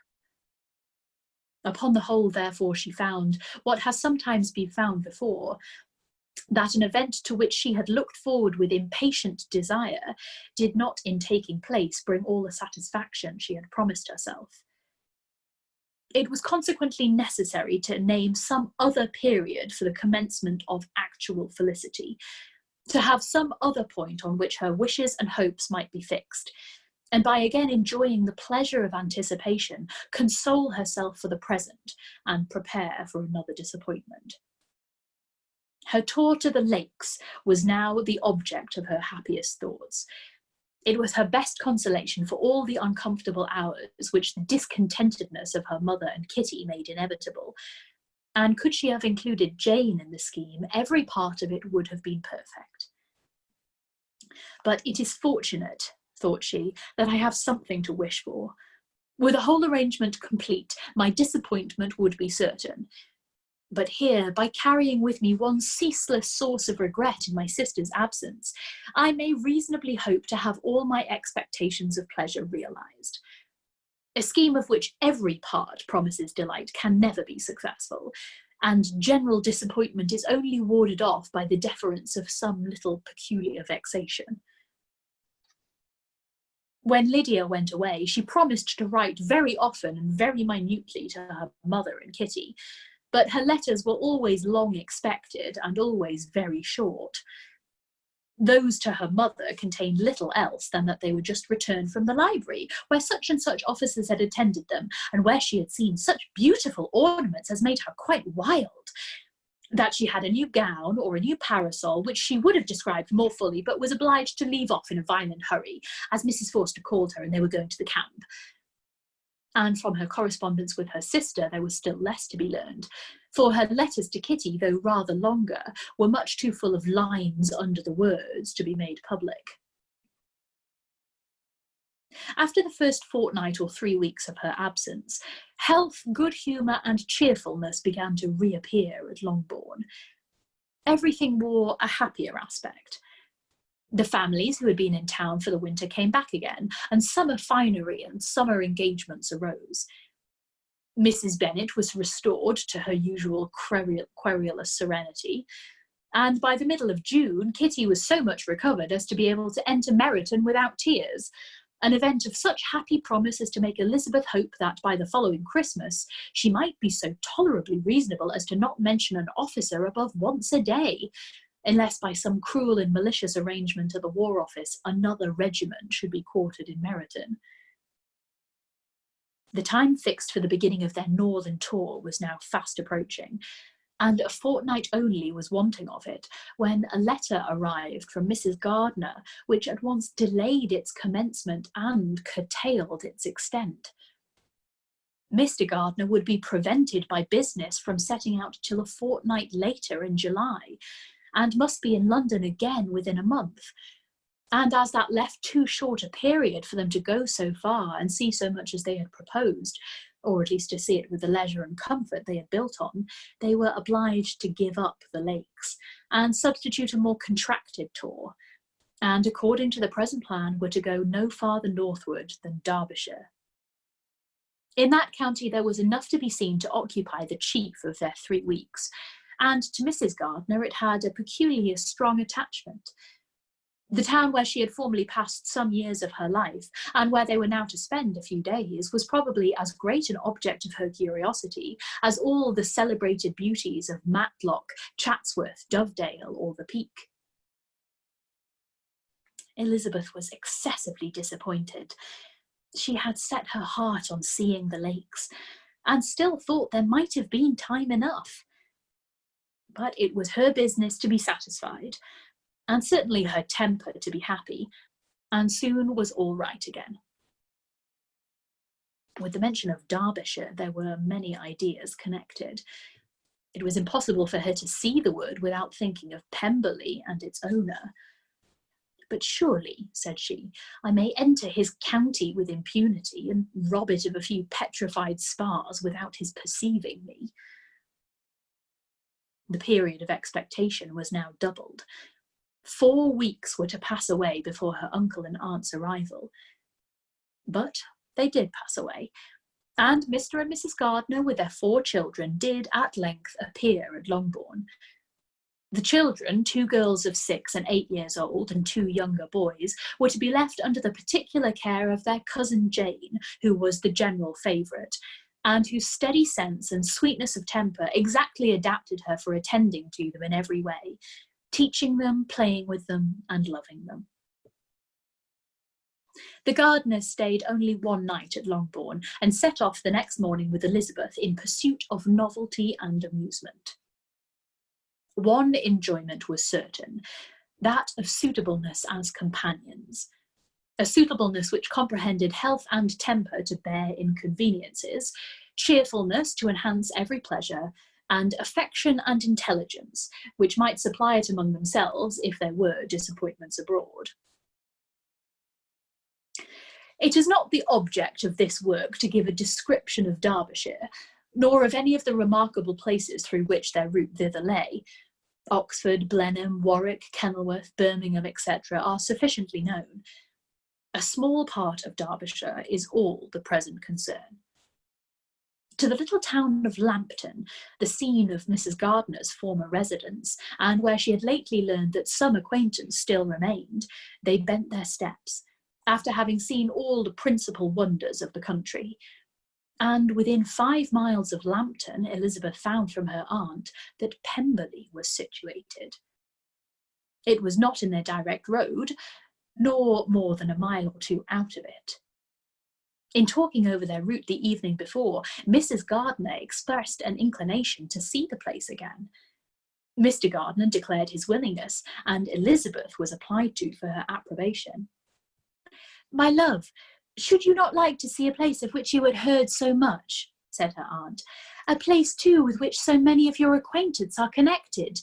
Upon the whole, therefore, she found, what has sometimes been found before, that an event to which she had looked forward with impatient desire did not, in taking place, bring all the satisfaction she had promised herself. It was consequently necessary to name some other period for the commencement of actual felicity, to have some other point on which her wishes and hopes might be fixed, and by again enjoying the pleasure of anticipation, console herself for the present and prepare for another disappointment. Her tour to the lakes was now the object of her happiest thoughts. It was her best consolation for all the uncomfortable hours which the discontentedness of her mother and Kitty made inevitable, and could she have included Jane in the scheme, every part of it would have been perfect. But it is fortunate, thought she, that I have something to wish for. Were the whole arrangement complete, my disappointment would be certain. But here, by carrying with me one ceaseless source of regret in my sister's absence, I may reasonably hope to have all my expectations of pleasure realised. A scheme of which every part promises delight can never be successful, and general disappointment is only warded off by the deference of some little peculiar vexation. When Lydia went away, she promised to write very often and very minutely to her mother and Kitty, but her letters were always long expected and always very short. Those to her mother contained little else than that they were just returned from the library, where such and such officers had attended them, and where she had seen such beautiful ornaments as made her quite wild. That she had a new gown or a new parasol, which she would have described more fully, but was obliged to leave off in a violent hurry, as Mrs. Forster called her, and they were going to the camp. And from her correspondence with her sister there was still less to be learned, for her letters to Kitty, though rather longer, were much too full of lines under the words to be made public. After the first fortnight or 3 weeks of her absence, health, good humour and cheerfulness began to reappear at Longbourn. Everything wore a happier aspect. The families who had been in town for the winter came back again, and summer finery and summer engagements arose. Mrs. Bennet was restored to her usual querulous serenity, and by the middle of June, Kitty was so much recovered as to be able to enter Meryton without tears, an event of such happy promise as to make Elizabeth hope that by the following Christmas she might be so tolerably reasonable as to not mention an officer above once a day, unless by some cruel and malicious arrangement of the War Office another regiment should be quartered in Meryton. The time fixed for the beginning of their northern tour was now fast approaching, and a fortnight only was wanting of it, when a letter arrived from Mrs. Gardiner, which at once delayed its commencement and curtailed its extent. Mr. Gardiner would be prevented by business from setting out till a fortnight later in July, and must be in London again within a month. And as that left too short a period for them to go so far and see so much as they had proposed, or at least to see it with the leisure and comfort they had built on, they were obliged to give up the lakes and substitute a more contracted tour, and according to the present plan were to go no farther northward than Derbyshire. In that county there was enough to be seen to occupy the chief of their 3 weeks, and to Mrs. Gardiner it had a peculiarly strong attachment. The town where she had formerly passed some years of her life, and where they were now to spend a few days, was probably as great an object of her curiosity as all the celebrated beauties of Matlock, Chatsworth, Dovedale, or the Peak. Elizabeth was excessively disappointed. She had set her heart on seeing the lakes, and still thought there might have been time enough. But it was her business to be satisfied, and certainly her temper to be happy, and soon was all right again. With the mention of Derbyshire, there were many ideas connected. It was impossible for her to see the word without thinking of Pemberley and its owner. But surely, said she, I may enter his county with impunity, and rob it of a few petrified spars without his perceiving me. The period of expectation was now doubled. 4 weeks were to pass away before her uncle and aunt's arrival. But they did pass away, and Mr. and Mrs. Gardiner, with their 4 children, did at length appear at Longbourn. The children, 2 girls of 6 and 8 years old, and 2 younger boys, were to be left under the particular care of their cousin Jane, who was the general favourite, and whose steady sense and sweetness of temper exactly adapted her for attending to them in every way, teaching them, playing with them, and loving them. The Gardiners stayed only 1 night at Longbourn, and set off the next morning with Elizabeth in pursuit of novelty and amusement. One enjoyment was certain, that of suitableness as companions, a suitableness which comprehended health and temper to bear inconveniences, cheerfulness to enhance every pleasure, and affection and intelligence, which might supply it among themselves if there were disappointments abroad. It is not the object of this work to give a description of Derbyshire, nor of any of the remarkable places through which their route thither lay. Oxford, Blenheim, Warwick, Kenilworth, Birmingham, etc. are sufficiently known. A small part of Derbyshire is all the present concern. To the little town of Lambton, the scene of Mrs. Gardiner's former residence, and where she had lately learned that some acquaintance still remained, they bent their steps, after having seen all the principal wonders of the country. And within 5 miles of Lambton, Elizabeth found from her aunt that Pemberley was situated. It was not in their direct road, nor more than a mile or 2 out of it. In talking over their route the evening before, Mrs. Gardiner expressed an inclination to see the place again. Mr. Gardiner declared his willingness, and Elizabeth was applied to for her approbation. "My love, should you not like to see a place of which you had heard so much?" said her aunt. "A place, too, with which so many of your acquaintance are connected.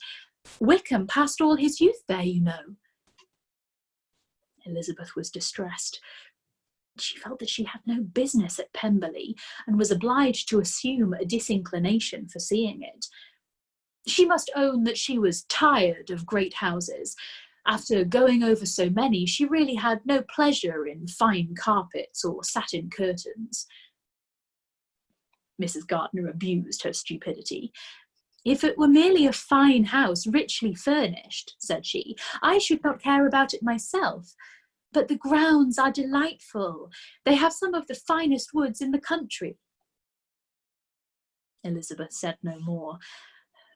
Wickham passed all his youth there, you know." Elizabeth was distressed. She felt that she had no business at Pemberley, and was obliged to assume a disinclination for seeing it. She must own that she was tired of great houses. After going over so many, she really had no pleasure in fine carpets or satin curtains. Mrs. Gardner abused her stupidity. "If it were merely a fine house, richly furnished," said she, "I should not care about it myself. But the grounds are delightful. They have some of the finest woods in the country." Elizabeth said no more,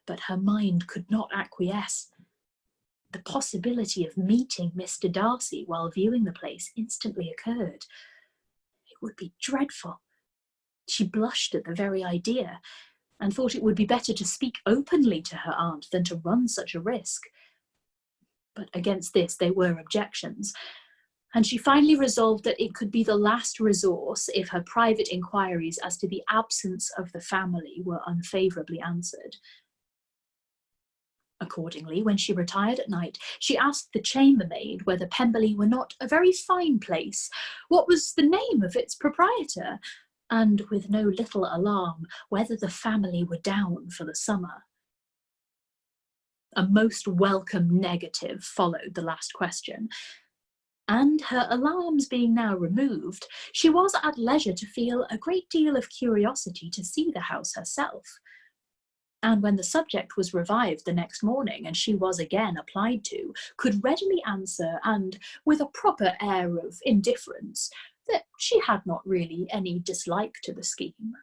but her mind could not acquiesce. The possibility of meeting Mr. Darcy while viewing the place instantly occurred. It would be dreadful. She blushed at the very idea, and thought it would be better to speak openly to her aunt than to run such a risk. But against this there were objections, and she finally resolved that it could be the last resource if her private inquiries as to the absence of the family were unfavourably answered. Accordingly, when she retired at night, she asked the chambermaid whether Pemberley were not a very fine place, what was the name of its proprietor, and, with no little alarm, whether the family were down for the summer. A most welcome negative followed the last question, and her alarms being now removed, she was at leisure to feel a great deal of curiosity to see the house herself. And when the subject was revived the next morning, and she was again applied to, could readily answer, and with a proper air of indifference, that she had not really any dislike to the scheme.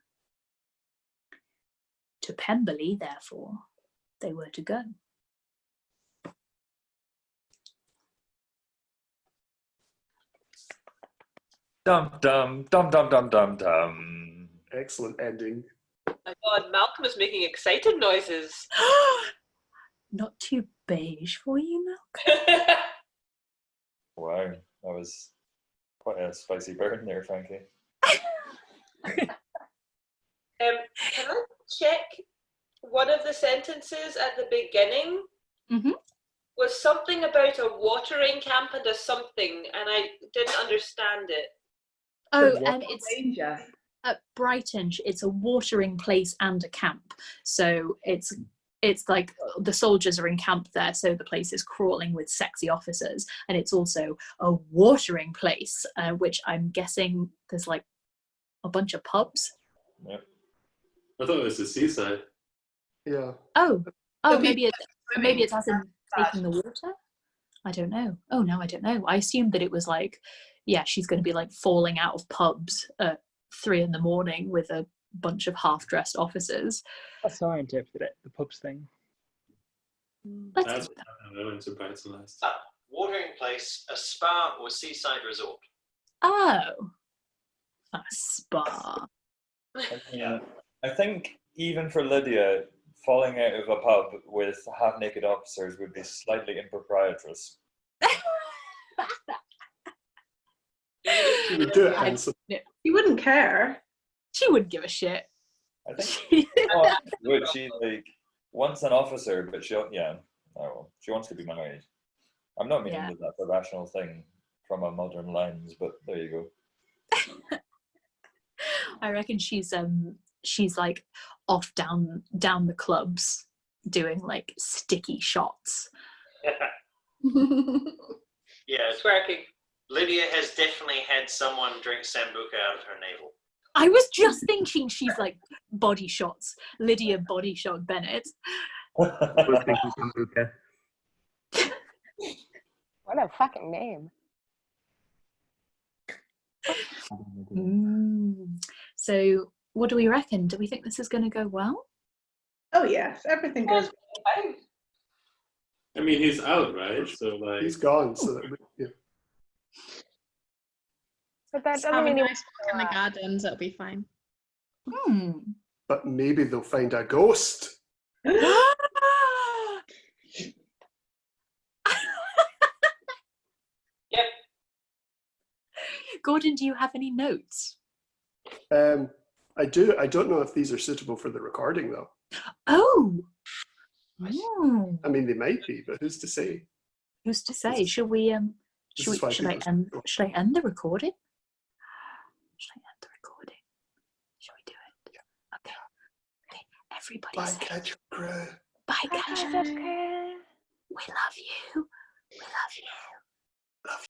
To Pemberley, therefore, they were to go. Dum dum dum dum dum dum dum. Excellent ending. Oh my God, Malcolm is making excited noises. Not too beige for you, Malcolm? Wow, that was quite a spicy burn there, Frankie. Can I check one of the sentences at the beginning? Mm-hmm. Was something about a watering camp and a something, and I didn't understand it. Oh, it's Danger. at Brighton. It's a watering place and a camp. So it's like the soldiers are in camp there, so the place is crawling with sexy officers, and it's also a watering place, which I'm guessing there's like a bunch of pubs. Yep. I thought it was the seaside. Yeah. Oh, So maybe it's as in taking the water. I don't know. Oh no, I don't know. I assumed that it was like, yeah, she's going to be like falling out of pubs at 3 a.m. with a bunch of half-dressed officers. That's how I interpreted it, the pubs thing. That's what I went to Brighton last. Watering place, a spa or seaside resort. Oh, a spa. Yeah. I think even for Lydia, falling out of a pub with half-naked officers would be slightly improprietous. She would do it handsome. You wouldn't care. She wouldn't give a shit. I think would she like wants an officer, but she wants to be married. I'm not meaning that that's a rational thing from a modern lens, but there you go. I reckon she's like off down the clubs doing like sticky shots. Yeah, it's working. Lydia has definitely had someone drink Sambuca out of her navel. I was just thinking she's like body shots. Lydia body shot Bennett. I was thinking Sambuca. What a fucking name. So what do we reckon? Do we think this is going to go well? Oh yes, everything goes. I mean, he's out, right? So like he's gone. So yeah. But that Just doesn't have a mean nice walk in the gardens, it'll be fine. But maybe they'll find a ghost. Yep. Gordon, do you have any notes? I do. I don't know if these are suitable for the recording, though. Oh. I mean, they might be, but who's to say? Who's to say? Should we? Should I end the recording? Should I end the recording? Shall we do it? Yeah. Okay. Everybody. Bye, Catch Crew. Bye, Catch Crew. We love you. We love you.